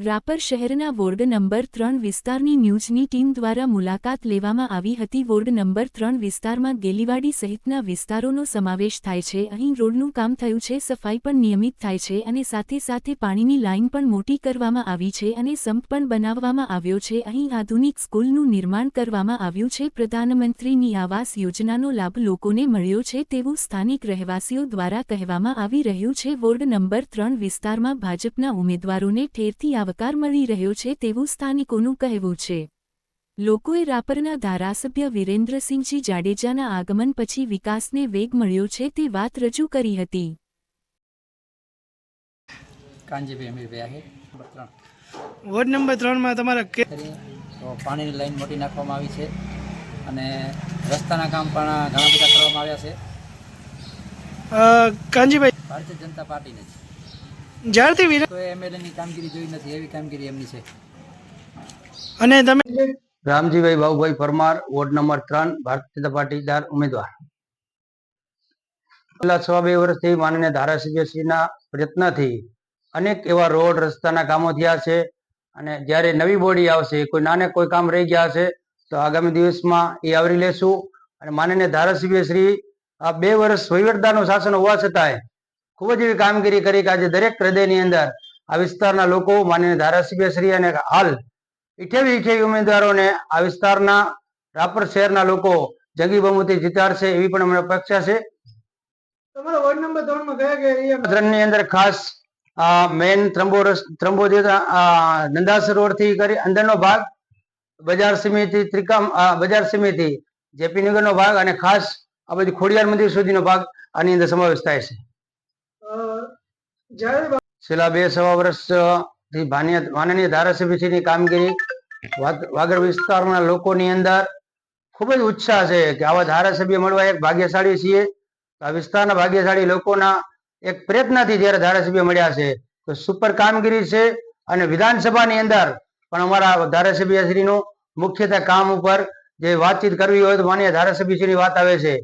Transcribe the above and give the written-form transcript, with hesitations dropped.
રાપર શહેરના ward number 3 વિસ્તારની ન્યૂઝની ટીમ દ્વારા મુલાકાત લેવામાં આવી હતી। વોર્ડ નંબર 3 વિસ્તારમાં ગેલીવાડી સહિતના વિસ્તારોનો સમાવેશ થાય છે। અહીં રોડનું કામ થયું છે, સફાઈ પણ નિયમિત થાય છે અને સાથે સાથે પાણીની લાઇન પણ મોટી કરવામાં આવી છે અને સંપ પણ બનાવવામાં આવ્યો છે। અહીં આધુનિક સ્કૂલનું નિર્માણ કરવામાં આવ્યું છે। પ્રધાનમંત્રીની આવાસ યોજનાનો લાભ લોકોને મળ્યો છે તેવું સ્થાનિક રહેવાસીઓ દ્વારા કહેવામાં આવી રહ્યું છે। વોર્ડ નંબર 3 વિસ્તારમાં ભાજપના ઉમેદવારોને ઠેરથી આવકાર મળી રહ્યો છે તેવું સ્થાનિકોનું કહેવું છે। લોકોએ રાપરના ધારાસભ્ય વિરેન્દ્રસિંહજી જાડેજાના આગમન પછી વિકાસને વેગ મળ્યો છે તે વાત રજૂ કરી હતી। કાનજીભાઈ અમીરભાઈ વોર્ડ નંબર 3 માં તમારા તો પાણીની લાઈન મોટી નાખવામાં આવી છે અને રસ્તાના કામ પણ ઘણા બધા કરવામાં આવ્યા છે। કાનજીભાઈ ભારતીય જનતા પાર્ટીને જ્યારથી તો એમએલએની કામગીરી જોઈ નથી, એવી કામગીરી એમની છે। અને તમે રામજીભાઈ બાબુભાઈ પરમાર, વોર્ડ નંબર 3, ભારતીય જનતા પાટીદાર ઉમેદવાર। છેલ્લા 2 વર્ષથી માનનીય ધારાસભ્યશ્રીના પ્રયત્નથી અનેક એવા રોડ રસ્તાના કામો થયા છે અને જ્યારે નવી બોડી આવશે, કોઈ નાને કોઈ કામ રહી ગયા હશે તો આગામી દિવસમાં એ આવરી લેશું। અને માનનીય ધારાસભ્યશ્રી આ 2 વર્ષ વહીવટદારનું શાસન હોવા છતાંય ખૂબ જ એવી કામગીરી કરી કે આજે દરેક હૃદયની અંદર આ વિસ્તારના લોકો માનનીય ધારાસભ્યશ્રી અને હાલ 88 ઉમેદવારોને આ વિસ્તારના રાપર શહેરના લોકો જંગી બહુમતી જીતાડશે એવી પણ અમને અપેક્ષા છે। તમારા વોર્ડ નંબર 3 માં કયા કયા એરિયા ની અંદર ખાસ મેન નંદાસર રોડ થી કરી અંદરનો ભાગ, બજાર સમિતિ બજાર સમિતિ જેપી નગરનો ભાગ અને ખાસ આ બધી ખોડિયાર મંદિર સુધીનો ભાગ આની અંદર સમાવેશ થાય છે। છેલ્લા 2-2.5 વર્ષથી માનનીય ધારાસભ્યશ્રીની કામગીરી વાગડ વિસ્તારના લોકોની અંદર ખૂબ જ ઉત્સાહ છે કે આવા ધારાસભ્ય મળવા એક ભાગ્યશાળી છીએ। આ વિસ્તારના ભાગ્યશાળી લોકોના એક પ્રયત્નથી જ્યારે ધારાસભ્ય મળ્યા છે તો સુપર કામગીરી છે। અને વિધાનસભાની અંદર પણ અમારા ધારાસભ્યશ્રીનું મુખ્યત્વે કામ ઉપર જે વાતચીત કરવી હોય તો માનનીય ધારાસભ્યશ્રીની વાત આવે છે